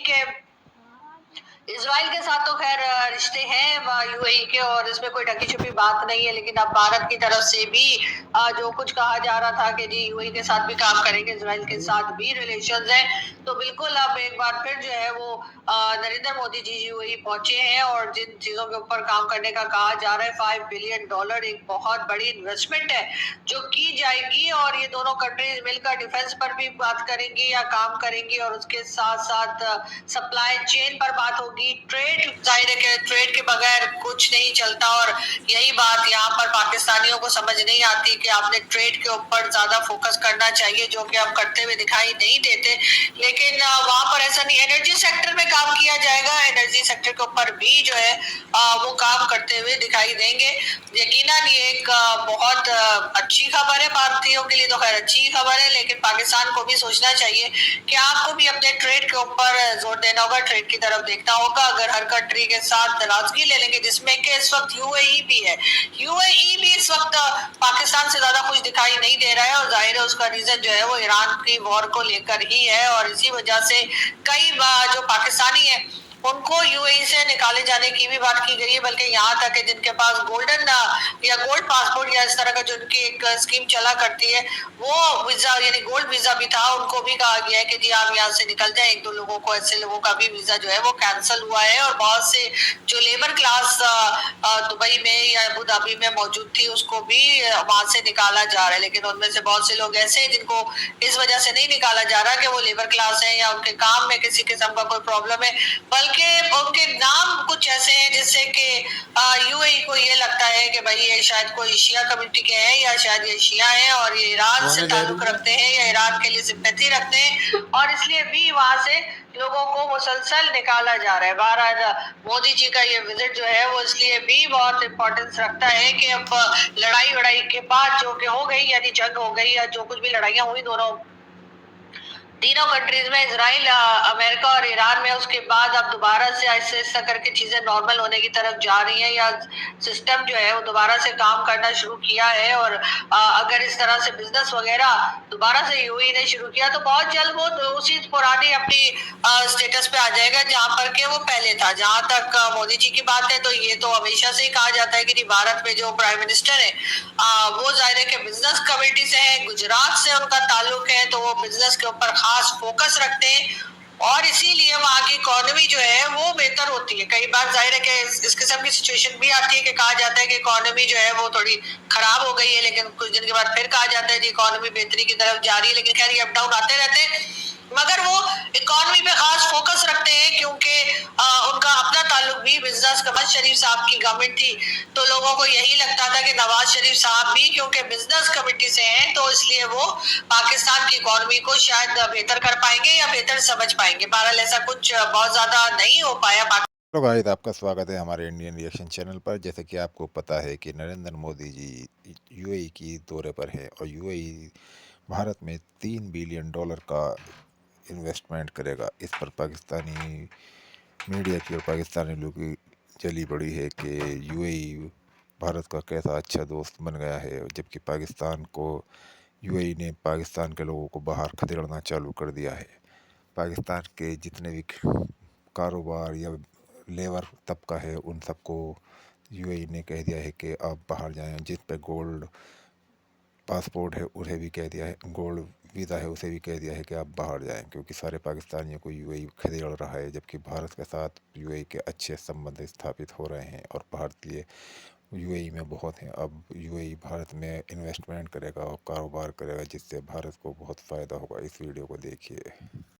के इजराइल के साथ तो खैर रिश्ते हैं यूएई के, और इसमें कोई ढकी छुपी बात नहीं है। लेकिन अब भारत की तरफ से भी जो कुछ कहा जा रहा था कि जी यूएई के साथ भी काम करेंगे, इजराइल के साथ भी रिलेशंस हैं, तो बिल्कुल अब एक बार फिर जो है वो नरेंद्र मोदी जी यूएई पहुंचे हैं, और जिन चीजों के ऊपर काम करने का कहा जा रहा है, $5 बिलियन एक बहुत बड़ी इन्वेस्टमेंट है जो की जाएगी, और ये दोनों कंट्रीज मिलकर डिफेंस पर भी बात करेंगी या काम करेंगी, और उसके साथ साथ सप्लाई चेन पर बात होगी। ट्रेड, जाहिर है कि ट्रेड के बगैर कुछ नहीं चलता, और यही बात यहाँ पर पाकिस्तानियों को समझ नहीं आती कि आपने ट्रेड के ऊपर ज्यादा फोकस करना चाहिए, जो कि आप करते हुए दिखाई नहीं देते। लेकिन वहां पर ऐसा नहीं, एनर्जी सेक्टर में काम किया जाएगा, एनर्जी सेक्टर के ऊपर भी जो है वो काम करते हुए दिखाई देंगे। यकीनन ये एक बहुत अच्छी खबर है, भारतीयों के लिए तो खैर अच्छी खबर है, लेकिन पाकिस्तान को भी सोचना चाहिए कि आपको भी अपने ट्रेड के ऊपर जोर देना होगा, ट्रेड की तरफ देखना होगा। अगर हर कंट्री के साथ नाराजगी ले लेंगे, जिसमें कि इस वक्त यूएई भी है, यूएई भी इस वक्त पाकिस्तान से ज्यादा कुछ दिखाई नहीं दे रहा है, और जाहिर है उसका रीजन जो है वो ईरान की वॉर को लेकर ही है, और इसी वजह से कई जो पाकिस्तानी है उनको यूएई से निकाले जाने की भी बात की गई है। बल्कि यहाँ तक है जिनके पास गोल्डन या गोल्ड पासपोर्ट या इस तरह का जो उनकी एक स्कीम चला करती है, वो वीजा यानी गोल्ड वीजा भी था, उनको भी कहा गया है कि जी आप यहाँ से निकल जाए। एक दो लोगों को, ऐसे लोगों का भी वीजा जो है वो कैंसिल हुआ है, और बहुत से जो लेबर क्लास दुबई में या अबू धाबी में मौजूद थी उसको भी वहां से निकाला जा रहा है। लेकिन उनमें से बहुत से लोग ऐसे हैं जिनको इस वजह से नहीं निकाला जा रहा कि वो लेबर क्लास है या उनके काम में किसी किस्म का कोई प्रॉब्लम है, बल्कि उनके नाम कुछ ऐसे हैं जिससे कि यूएई को ये लगता है कि भाई ये शायद कोई शिया कम्युनिटी के हैं, या शायद ये शिया हैं और ये ईरान से ताल्लुक रखते हैं या ईरान के लिए सिंपैथी रखते हैं, और इसलिए भी वहां से लोगों को मुसलसल निकाला जा रहा है। बहरहाल मोदी जी का ये विजिट जो है वो इसलिए भी बहुत इंपॉर्टेंस रखता है कि अब लड़ाई के बाद जो कि हो गई, यानी जंग हो गई या जो कुछ भी लड़ाइयां हुई दोनों तीनों कंट्रीज में, इजराइल, अमेरिका और ईरान में, उसके बाद अब दोबारा से ऐसे ऐसा करके चीजें नॉर्मल होने की तरफ जा रही हैं, या सिस्टम जो है वो दोबारा से काम करना शुरू किया है। और अगर इस तरह से बिजनेस वगैरह दोबारा से यूएई ने शुरू किया तो बहुत जल्द वो उसी पुरानी अपनी स्टेटस पे आ जाएगा जहां पर के वो पहले था। जहां तक मोदी जी की बात है तो ये तो हमेशा से ही कहा जाता है कि भारत में जो प्राइम मिनिस्टर है वो जाहिर है कि बिजनेस कम्युनिटी से है, गुजरात से उनका ताल्लुक है, तो वो बिजनेस के ऊपर खास फोकस रखते हैं, और इसीलिए वहाँ की इकोनॉमी जो है वो बेहतर होती है। कई बार जाहिर है कि इस किस्म की सिचुएशन भी आती है कि कहा जाता है कि इकोनॉमी जो है वो थोड़ी खराब हो गई है, लेकिन कुछ दिन के बाद फिर कहा जाता है कि इकोनॉमी बेहतरी की तरफ जा रही है। लेकिन खैर ये अप डाउन आते रहते हैं, मगर वो इकोनॉमी पे खास फोकस रखते हैं क्योंकि उनका अपना ताल्लुक भी बिजनेस, नवाज शरीफ साहब की गवर्नमेंट थी तो लोगों को यही लगता था कि नवाज शरीफ साहब भी क्योंकि बिजनेस कमेटी से हैं तो इसलिए वो पाकिस्तान की इकोनॉमी को शायद बेहतर कर पाएंगे या बेहतर समझ पाएंगे। बहरहाल ऐसा कुछ बहुत ज्यादा नहीं हो पाया। हेलो गाइस, आपका स्वागत है हमारे इंडियन रिएक्शन चैनल पर। जैसे कि आपको पता है कि नरेंद्र मोदी जी यूएई की दौरे पर है और यूएई भारत में $3 बिलियन का इन्वेस्टमेंट करेगा। इस पर पाकिस्तानी मीडिया की और पाकिस्तानी लोगों की चली पड़ी है कि यूएई भारत का कैसा अच्छा दोस्त बन गया है, जबकि पाकिस्तान को यूएई ने पाकिस्तान के लोगों को बाहर खदेड़ना चालू कर दिया है। पाकिस्तान के जितने भी कारोबार या लेबर तबका है उन सबको यूएई ने कह दिया है कि आप बाहर जाएं। जिस पे गोल्ड पासपोर्ट है उन्हें भी कह दिया है, गोल्ड वीज़ा है उसे भी कह दिया है कि आप बाहर जाएं, क्योंकि सारे पाकिस्तानियों को यूएई खदेड़ रहा है। जबकि भारत के साथ यूएई के अच्छे संबंध स्थापित हो रहे हैं और भारतीय यूएई में बहुत हैं। अब यूएई भारत में इन्वेस्टमेंट करेगा और कारोबार करेगा, जिससे भारत को बहुत फ़ायदा होगा। इस वीडियो को देखिए।